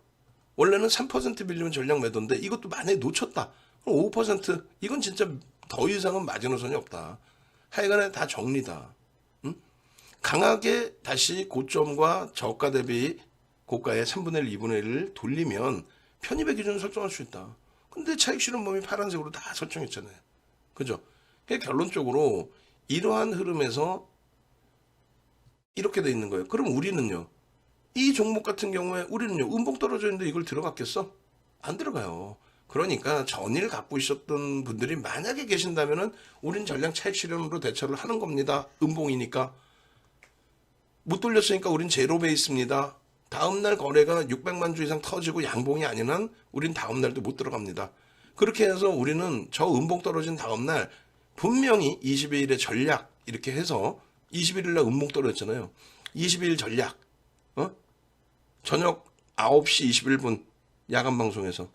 [SPEAKER 1] 원래는 3% 밀리면 전량 매도인데 이것도 만약에 놓쳤다. 그럼 5% 이건 진짜 더 이상은 마지노선이 없다. 하여간에 다 정리다. 응? 강하게 다시 고점과 저가 대비 고가의 3분의 1, 2분의 1을 돌리면 편입의 기준을 설정할 수 있다. 근데 차익 실현 범위 파란색으로 다 설정했잖아요. 그죠? 그러니까 결론적으로 이러한 흐름에서 이렇게 돼 있는 거예요. 그럼 우리는요. 이 종목 같은 경우에 우리는요. 음봉 떨어져 있는데 이걸 들어갔겠어? 안 들어가요. 그러니까 전일 갖고 있었던 분들이 만약에 계신다면은 우린 전량 차익 실현으로 대처를 하는 겁니다. 음봉이니까. 못 돌렸으니까 우린 제로 베이스입니다. 다음날 거래가 600만 주 이상 터지고 양봉이 아닌 한 우린 다음날도 못 들어갑니다. 그렇게 해서 우리는 저 음봉 떨어진 다음날 분명히 22일의 전략 이렇게 해서 21일날 음봉 떨어졌잖아요. 22일 전략 저녁 9시 21분 야간 방송에서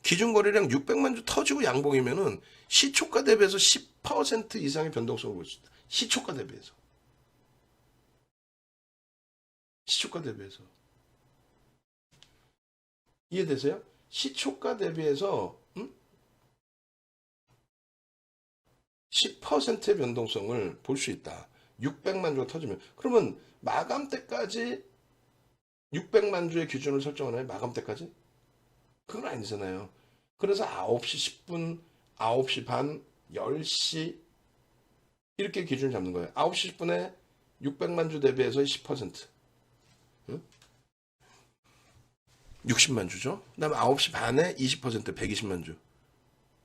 [SPEAKER 1] 기준 거래량 600만 주 터지고 양봉이면은 시초가 대비해서 10% 이상의 변동성을 볼 수 있다. 시초가 대비해서. 시초가 대비해서. 이해되세요? 시초가 대비해서 10%의 변동성을 볼 수 있다. 600만 주가 터지면. 그러면 마감 때까지 600만 주의 기준을 설정하나요? 마감 때까지? 그건 아니잖아요. 그래서 9시 10분, 9시 반, 10시 이렇게 기준을 잡는 거예요. 9시 10분에 600만 주 대비해서 10%. 60만 주죠. 그 다음에 9시 반에 20% 120만 주.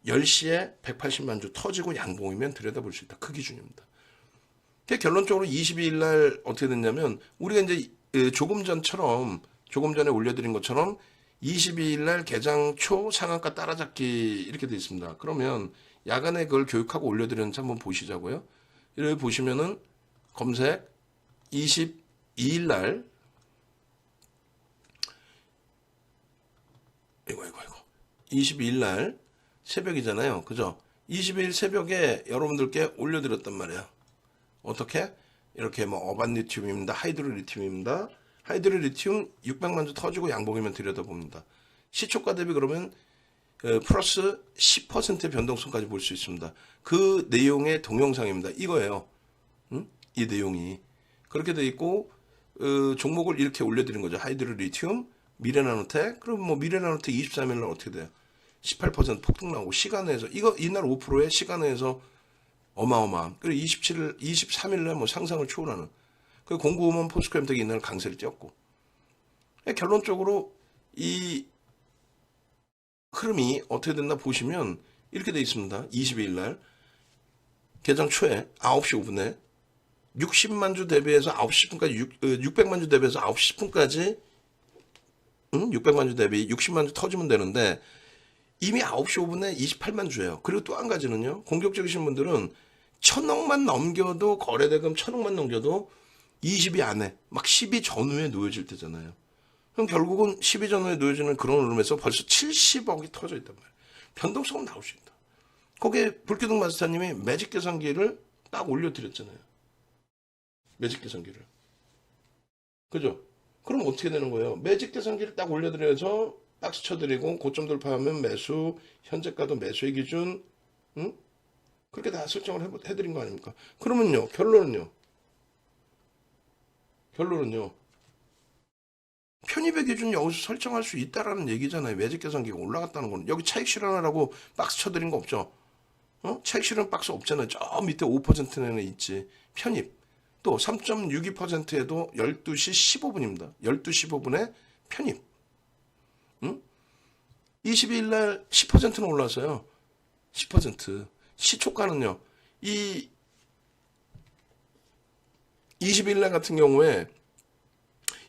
[SPEAKER 1] 10시에 180만 주 터지고 양봉이면 들여다볼 수 있다. 그 기준입니다. 결론적으로 22일 날 어떻게 됐냐면 우리가 이제 조금 전에 올려드린 것처럼 22일 날 개장 초 상한가 따라잡기 이렇게 되어 있습니다. 그러면 야간에 그걸 교육하고 올려드렸는지 한번 보시자고요. 여기 보시면은 검색 22일 날 이거 22일 날 새벽이잖아요. 그죠? 22일 새벽에 여러분들께 올려드렸단 말이야. 어떻게? 이렇게 뭐 어반 리튬입니다. 하이드로 리튬입니다. 하이드로 리튬 600만 주 터지고 양봉이면 들여다봅니다. 시초가 대비 그러면 플러스 10%의 변동성까지 볼 수 있습니다. 그 내용의 동영상입니다. 이거예요. 이 내용이. 그렇게 돼 있고 종목을 이렇게 올려드린 거죠. 하이드로 리튬, 미래나노텍. 그럼 뭐 미래나노텍 23일 날 어떻게 돼요? 18% 폭등 나오고 시간에서 이거 이날 5%에 시간에서 어마어마한. 그리고 27일, 23일 날 뭐 상상을 초월하는. 그 공구음원 포스크램텍이 이날 강세를 띄었고. 결론적으로 이 흐름이 어떻게 됐나 보시면 이렇게 돼 있습니다. 22일 날 개장 초에 9시 5분에 60만 주 대비해서 9시 10분까지 600만 주 대비해서 9시 10분까지 600만 주 대비 60만 주 터지면 되는데 이미 9시 5분에 28만 주예요. 그리고 또 한 가지는요. 공격적이신 분들은 1000억만 넘겨도 거래대금 1000억만 넘겨도 20위 안에 막 10위 전후에 놓여질 때잖아요. 그럼 결국은 10위 전후에 놓여지는 그런 흐름에서 벌써 70억이 터져 있단 말이에요. 변동성은 나올 수 있다. 거기에 불기둥 마스터님이 매직 계산기를 딱 올려드렸잖아요. 매직 계산기를. 그죠? 그럼 어떻게 되는 거예요? 매직 계산기를 딱 올려드려서 박스 쳐드리고 고점 돌파하면 매수, 현재가도 매수의 기준, 그렇게 다 설정을 해드린 거 아닙니까? 그러면요, 결론은요. 편입의 기준 여기서 설정할 수 있다라는 얘기잖아요. 매직 계산기가 올라갔다는 거는. 여기 차익 실현하라고 박스 쳐드린 거 없죠? 차익 실현 박스 없잖아요. 저 밑에 5%내는 있지. 편입. 또 3.62%에도 12시 15분입니다. 12시 15분에 편입. 22일 날 10%는 올랐어요. 10%. 시초가는요. 이 22일 날 같은 경우에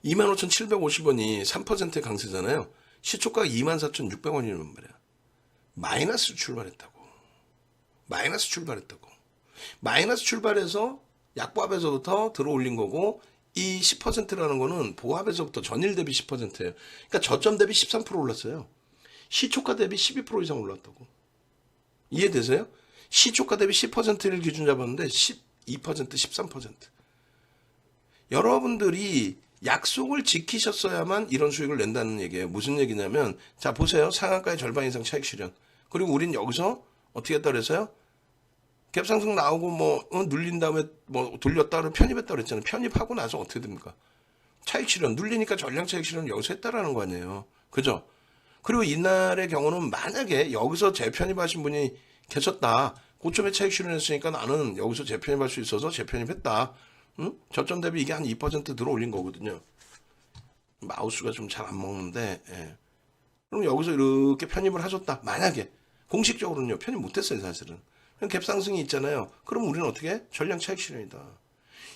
[SPEAKER 1] 25,750원이 3%의 강세잖아요. 시초가가 24,600원이란 말이야. 마이너스 출발했다고. 마이너스 출발해서 약보합에서부터 들어올린 거고 이 10%라는 거는 보합에서부터 전일 대비 10%예요. 그러니까 저점 대비 13% 올랐어요. 시초가 대비 12% 이상 올랐다고. 이해되세요? 시초가 대비 10%를 기준 잡았는데 12%, 13%. 여러분들이 약속을 지키셨어야만 이런 수익을 낸다는 얘기예요. 무슨 얘기냐면 자 보세요. 상한가의 절반 이상 차익 실현. 그리고 우린 여기서 어떻게 했다 그랬어요? 갭상승 나오고 뭐 눌린 다음에 뭐 돌렸다 그러면 편입했다 그랬잖아요. 편입하고 나서 어떻게 됩니까? 차익 실현 눌리니까 전량 차익 실현 여기서 했다라는 거 아니에요. 그죠? 그리고 이날의 경우는 만약에 여기서 재편입하신 분이 계셨다. 고점에 차익 실현했으니까 나는 여기서 재편입할 수 있어서 재편입했다. 응? 저점 대비 이게 한 2% 들어올린 거거든요. 마우스가 좀 잘 안 먹는데 예. 그럼 여기서 이렇게 편입을 하셨다. 만약에 공식적으로는요. 편입 못했어요 사실은. 갭상승이 있잖아요. 그럼 우리는 어떻게 해? 전량 차익 실현이다.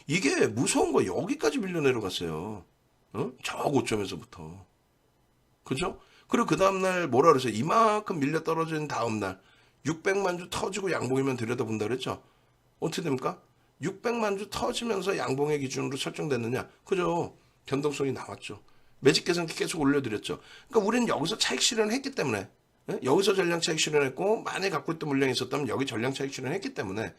[SPEAKER 1] 이게 무서운 거 여기까지 밀려 내려갔어요. 어? 저 고점에서부터. 그죠? 그리고 그 다음날 뭐라 그랬어요? 이만큼 밀려 떨어진 다음날 600만 주 터지고 양봉이면 들여다본다 그랬죠? 어떻게 됩니까? 600만 주 터지면서 양봉의 기준으로 설정됐느냐? 그죠? 변동성이 나왔죠. 매직 계산기 계속 올려드렸죠. 그러니까 우리는 여기서 차익 실현을 했기 때문에 여기서 전량 차익 실현했고 만에 갖고 있던 물량이 있었다면 여기 전량 차익 실현했기 때문에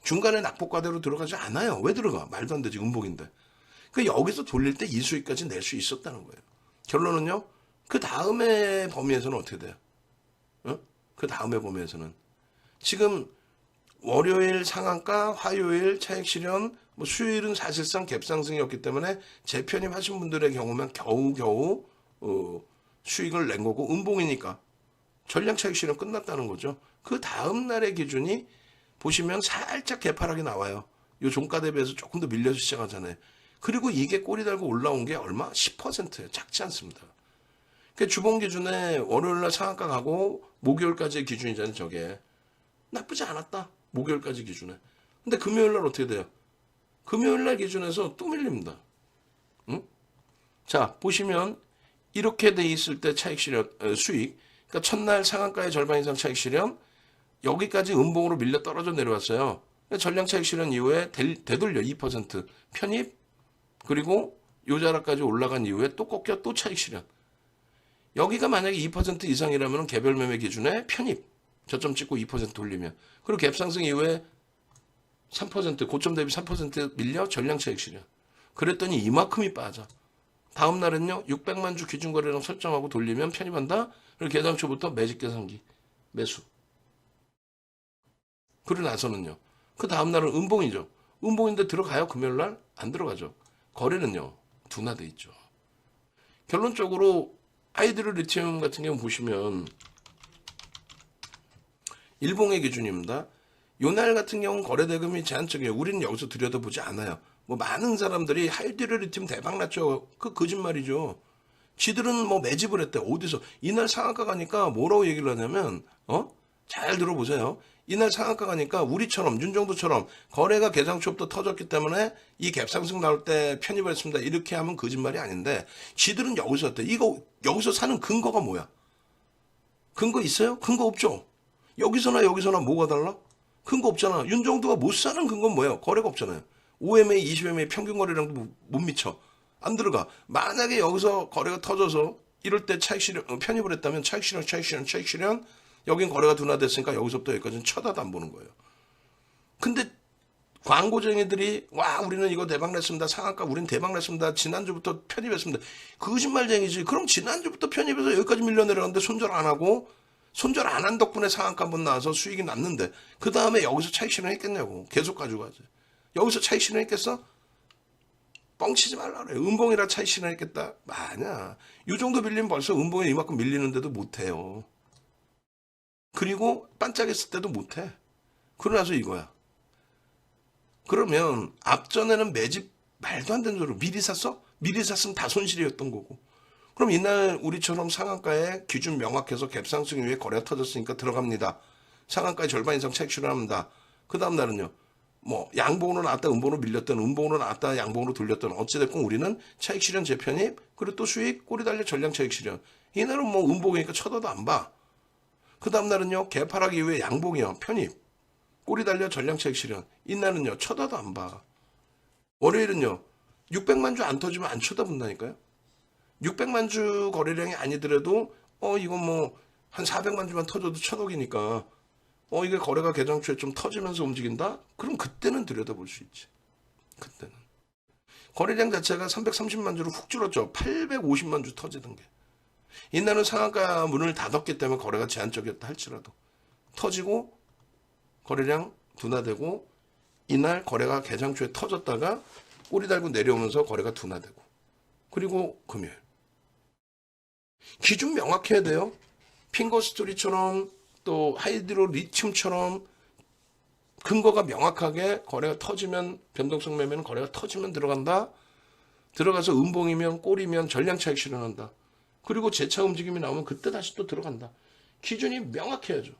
[SPEAKER 1] 중간에 낙폭과대로 들어가지 않아요. 왜 들어가? 말도 안 되지. 음봉인데. 그 여기서 돌릴 때 이 수익까지 낼 수 있었다는 거예요. 결론은요. 그 다음에 범위에서는 어떻게 돼요? 그 다음에 범위에서는 지금 월요일 상한가, 화요일 차익 실현, 뭐 수요일은 사실상 갭상승이었기 때문에 재편입하신 분들의 경우면 겨우겨우 수익을 낸 거고 음봉이니까 전량 차익 실현 끝났다는 거죠. 그 다음 날의 기준이 보시면 살짝 개파락이 나와요. 요 종가 대비해서 조금 더 밀려서 시작하잖아요. 그리고 이게 꼬리 달고 올라온 게 얼마? 10%예요. 작지 않습니다. 그 주봉 기준에 월요일날 상한가 가고 목요일까지의 기준이잖아요. 저게 나쁘지 않았다. 목요일까지 기준에. 근데 금요일날 어떻게 돼요? 금요일날 기준에서 또 밀립니다. 응? 자 보시면 이렇게 돼 있을 때 차익 실현 수익. 그러니까 첫날 상한가의 절반 이상 차익 실현. 여기까지 음봉으로 밀려 떨어져 내려왔어요. 전량 차익 실현 이후에 되돌려 2% 편입 그리고 요 자락까지 올라간 이후에 또 꺾여 또 차익 실현. 여기가 만약에 2% 이상이라면 개별 매매 기준에 편입 저점 찍고 2% 돌리면 그리고 갭상승 이후에 3% 고점 대비 3% 밀려 전량 차익 실현. 그랬더니 이만큼이 빠져. 다음 날은요 600만 주 기준 거래량 설정하고 돌리면 편입한다. 그리고 계산초부터 매직 계산기 매수. 그러고 나서는요. 그 다음날은 음봉이죠. 음봉인데 들어가요? 금요일날? 안 들어가죠. 거래는요. 둔화돼 있죠. 결론적으로 하이드로 리튬 같은 경우 보시면 일봉의 기준입니다. 요날 같은 경우는 거래대금이 제한적이에요. 우리는 여기서 들여다보지 않아요. 뭐 많은 사람들이 하이드로 리튬 대박 났죠. 그 거짓말이죠. 지들은 뭐 매집을 했대. 어디서? 이날 상한가 가니까 뭐라고 얘기를 하냐면 잘 들어보세요. 이날 상한가 가니까 우리처럼 윤정도처럼 거래가 개장초부터 터졌기 때문에 이 갭상승 나올 때 편입을 했습니다. 이렇게 하면 거짓말이 아닌데 지들은 여기서 했대. 이거 여기서 사는 근거가 뭐야? 근거 있어요? 근거 없죠. 여기서나 뭐가 달라? 근거 없잖아. 윤정도가 못 사는 근거는 뭐예요? 거래가 없잖아요. 5MA, 20MA 평균 거래량도 못 미쳐. 안 들어가. 만약에 여기서 거래가 터져서 이럴 때 차익 실현 편입을 했다면 차익 실현 여긴 거래가 둔화됐으니까 여기서부터 여기까지는 쳐다도 안 보는 거예요. 근데 광고쟁이들이 와 우리는 이거 대박 냈습니다. 상한가 우리는 대박 냈습니다. 지난주부터 편입했습니다. 거짓말쟁이지. 그럼 지난주부터 편입해서 여기까지 밀려 내려갔는데 손절 안 하고 손절 안 한 덕분에 상한가 한번 나와서 수익이 났는데 그 다음에 여기서 차익 실현했겠냐고. 계속 가지고 가지. 여기서 차익 실현했겠어? 뻥치지 말라 그래. 음봉이라 차익 실현했겠다? 아니야. 이 정도 밀리면 벌써 음봉에 이만큼 밀리는데도 못해요. 그리고 반짝했을 때도 못해. 그러고 나서 이거야. 그러면 앞전에는 매집 말도 안 되는 소리로 미리 샀어? 미리 샀으면 다 손실이었던 거고. 그럼 이날 우리처럼 상한가에 기준 명확해서 갭상승 이후에 거래가 터졌으니까 들어갑니다. 상한가의 절반 이상 차익 실현합니다. 그 다음 날은요. 뭐 양봉으로 나왔다 음봉으로 밀렸던 음봉으로 나왔다 양봉으로 돌렸던 어찌됐건 우리는 차익 실현 재편입 그리고 또 수익 꼬리 달려 전량 차익 실현. 이날은 뭐 음봉이니까 쳐다도 안 봐. 그 다음 날은요 개파락 이후에 양봉이요 편입 꼬리 달려 전량 차익 실현. 이날은요 쳐다도 안 봐. 월요일은요. 600만 주 안 터지면 안 쳐다본다니까요. 600만 주 거래량이 아니더라도 이거 뭐 한 400만 주만 터져도 천억이니까 이게 거래가 개장 초에 좀 터지면서 움직인다? 그럼 그때는 들여다볼 수 있지. 그때는. 거래량 자체가 330만 주로 훅 줄었죠. 850만 주 터지던 게. 이날은 상한가 문을 닫았기 때문에 거래가 제한적이었다 할지라도 터지고 거래량 둔화되고 이날 거래가 개장 초에 터졌다가 꼬리 달고 내려오면서 거래가 둔화되고 그리고 금요일. 기준 명확해야 돼요. 핑거스토리처럼 또 하이드로 리튬처럼 근거가 명확하게 거래가 터지면 변동성 매매는 거래가 터지면 들어간다. 들어가서 음봉이면 꼬리면 전량 차익 실현한다. 그리고 재차 움직임이 나오면 그때 다시 또 들어간다. 기준이 명확해야죠.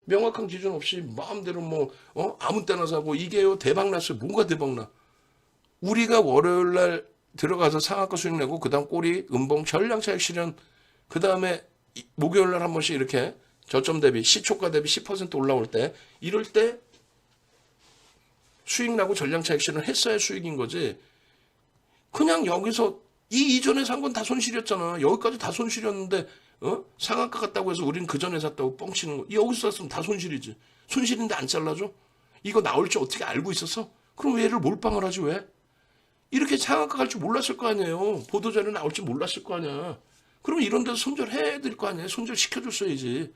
[SPEAKER 1] 명확한 기준 없이 마음대로 아무 때나 사고 이게요 대박 났어요. 뭐가 대박 나? 우리가 월요일 날 들어가서 상한가 수익 내고 그다음 꼬리 음봉 전량 차익 실현 그다음에 목요일 날 한 번씩 이렇게 저점 대비 시초가 대비 10% 올라올 때 이럴 때 수익 나고 전량 차익 실현 했어야 수익인 거지. 그냥 여기서 이 이전에 산 건 다 손실이었잖아. 여기까지 다 손실이었는데 상한가 같다고 해서 우리는 그 전에 샀다고 뻥치는 거. 여기서 샀으면 다 손실이지. 손실인데 안 잘라줘? 이거 나올 줄 어떻게 알고 있었어? 그럼 왜 얘를 몰빵을 하지 왜? 이렇게 상한가 갈 줄 몰랐을 거 아니에요. 보도자료 나올 줄 몰랐을 거 아니야. 그럼 이런 데서 손절해야 될 거 아니에요. 손절 시켜줬어야지.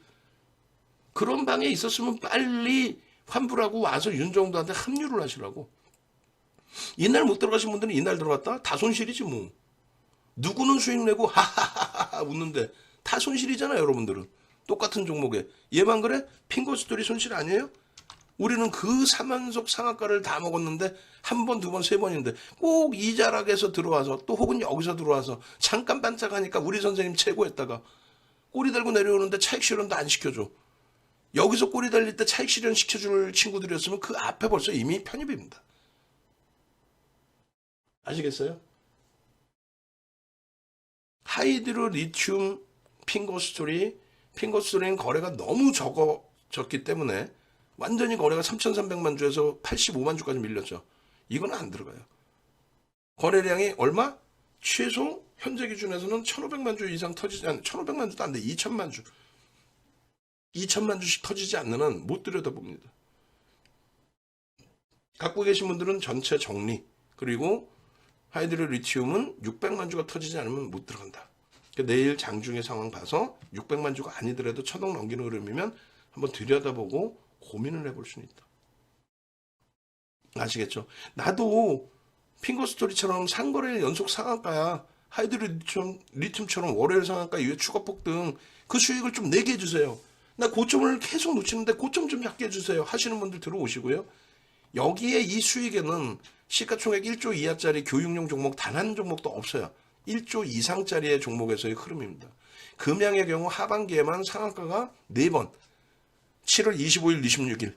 [SPEAKER 1] 그런 방에 있었으면 빨리 환불하고 와서 윤정도한테 합류를 하시라고. 이날 못 들어가신 분들은 이날 들어갔다? 다 손실이지 뭐. 누구는 수익 내고 하하하하 웃는데 다 손실이잖아요. 여러분들은. 똑같은 종목에. 얘만 그래? 핑거스토리 손실 아니에요? 우리는 그 3연속 상한가를 다 먹었는데 한 번, 두 번, 세 번인데 꼭 이 자락에서 들어와서 또 혹은 여기서 들어와서 잠깐 반짝하니까 우리 선생님 최고했다가 꼬리 달고 내려오는데 차익 실현도 안 시켜줘. 여기서 꼬리 달릴 때 차익 실현 시켜줄 친구들이었으면 그 앞에 벌써 이미 편입입니다. 아시겠어요? 하이드로 리튬 핑거스토리는 거래가 너무 적었기 때문에 완전히 거래가 3,300만 주에서 85만 주까지 밀렸죠. 이건 안 들어가요. 거래량이 얼마? 최소 현재 기준에서는 1,500만 주 이상 터지지 않는 1,500만 주도 안 돼. 2,000만 주. 2,000만 주씩 터지지 않는 한 못 들여다봅니다. 갖고 계신 분들은 전체 정리. 그리고 하이드로 리튬은 600만 주가 터지지 않으면 못 들어간다. 그러니까 내일 장중의 상황 봐서 600만 주가 아니더라도 1,000억 넘기는 흐름이면 한번 들여다보고 고민을 해볼 수는 있다. 아시겠죠? 나도 핑거스토리처럼 상거래일 연속 상한가야. 하이드로 리튬처럼 월요일 상한가 이후에 추가 폭등 그 수익을 좀 내게 해주세요. 나 고점을 계속 놓치는데 고점 좀 잡게 해주세요. 하시는 분들 들어오시고요. 여기에 이 수익에는 시가총액 1조 이하짜리 교육용 종목 단 한 종목도 없어요. 1조 이상짜리의 종목에서의 흐름입니다. 금양의 경우 하반기에만 상한가가 4번 7월 25일, 26일,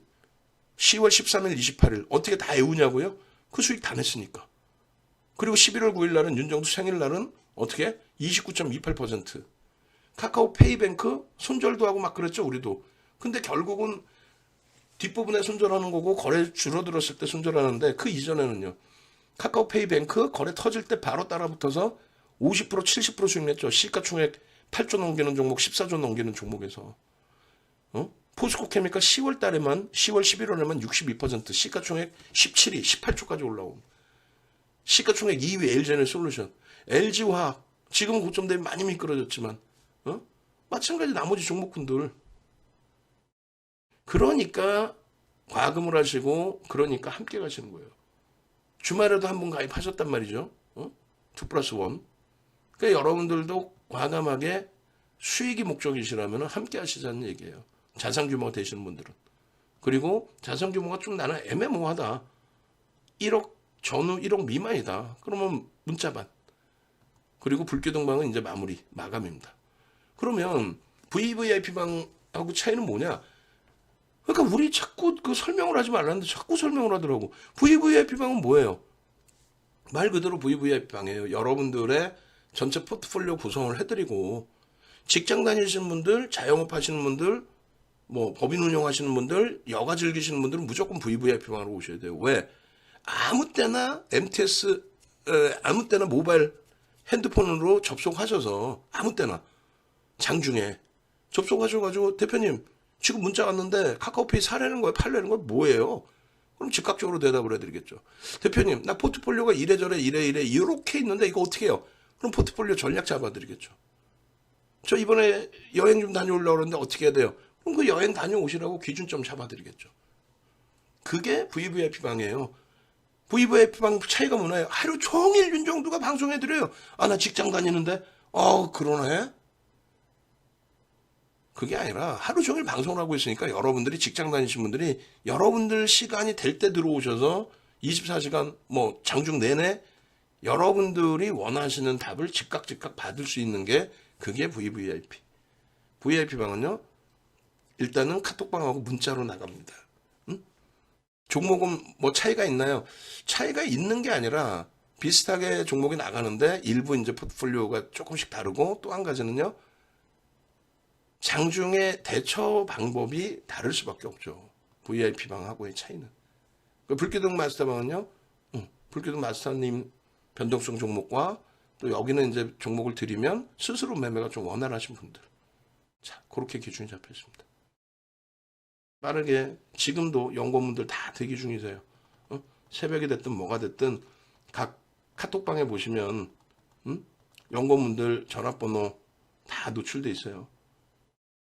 [SPEAKER 1] 10월 13일, 28일 어떻게 다 외우냐고요? 그 수익 다 냈으니까. 그리고 11월 9일 날은 윤정수 생일날은 어떻게? 29.28%. 카카오 페이뱅크 손절도 하고 막 그랬죠 우리도. 근데 결국은 뒷부분에 손절하는 거고 거래 줄어들었을 때 손절하는데 그 이전에는요. 카카오 페이뱅크 거래 터질 때 바로 따라붙어서 50% 70% 수익 냈죠. 시가총액 8조 넘기는 종목 14조 넘기는 종목에서. 포스코 케미칼 10월 달에만 10월 11월에만 62% 시가총액 17위 18조까지 올라온 시가총액 2위 LG에너솔루션 LG화학 지금은 고점 대비 많이 미끄러졌지만 마찬가지 나머지 종목군들 그러니까 과금을 하시고 그러니까 함께 가시는 거예요. 주말에도 한 번 가입하셨단 말이죠. 2+1 그러니까 여러분들도 과감하게 수익이 목적이시라면 함께 하시자는 얘기예요. 자산 규모가 되시는 분들은. 그리고 자산 규모가 좀 나는 애매모호하다. 1억 전후 1억 미만이다. 그러면 문자반. 그리고 불교등방은 이제 마감입니다. 그러면 VVIP방하고 차이는 뭐냐? 그러니까 우리 자꾸 그 설명을 하지 말라는데 자꾸 설명을 하더라고. VVIP방은 뭐예요? 말 그대로 VVIP방이에요. 여러분들의 전체 포트폴리오 구성을 해드리고 직장 다니시는 분들, 자영업 하시는 분들, 법인 운영하시는 분들, 여가 즐기시는 분들은 무조건 VVIP방으로 오셔야 돼요. 왜? 아무 때나 MTS 아무 때나 모바일 핸드폰으로 접속하셔서 아무 때나 장중에 접속하셔가지고 대표님 지금 문자 왔는데 카카오페이 사려는 거예요? 팔려는 거예요? 뭐예요? 그럼 즉각적으로 대답을 해드리겠죠. 대표님 나 포트폴리오가 이래저래 이래 이렇게 있는데 이거 어떻게 해요? 그럼 포트폴리오 전략 잡아드리겠죠. 저 이번에 여행 좀 다녀오려고 그러는데 어떻게 해야 돼요? 그럼 그 여행 다녀오시라고 기준점 잡아드리겠죠. 그게 VVIP 방이에요. VVIP 방 차이가 뭐나요? 하루 종일 윤정두가 방송해드려요. 아, 나 직장 다니는데? 그러네? 그게 아니라 하루 종일 방송을 하고 있으니까 여러분들이 직장 다니신 분들이 여러분들 시간이 될 때 들어오셔서 24시간 뭐 장중 내내 여러분들이 원하시는 답을 즉각 받을 수 있는 게 그게 VVIP. VIP 방은요, 일단은 카톡방하고 문자로 나갑니다. 종목은 뭐 차이가 있나요? 차이가 있는 게 아니라 비슷하게 종목이 나가는데 일부 이제 포트폴리오가 조금씩 다르고 또 한 가지는요, 장중에 대처 방법이 다를 수밖에 없죠. VIP 방하고의 차이는. 그 불기둥 마스터 방은요, 불기둥 마스터님 변동성 종목과 또 여기는 이제 종목을 드리면 스스로 매매가 좀 원활하신 분들. 자, 그렇게 기준이 잡혀 있습니다. 빠르게 지금도 연구원분들 다 대기 중이세요. 새벽이 됐든 뭐가 됐든 각 카톡방에 보시면 연구원분들 전화번호 다 노출돼 있어요.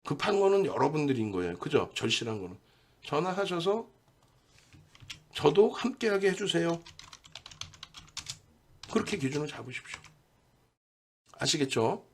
[SPEAKER 1] 급한 거는 여러분들인 거예요. 그죠? 절실한 거는. 전화하셔서 저도 함께하게 해주세요. 그렇게 기준을 잡으십시오. 아시겠죠?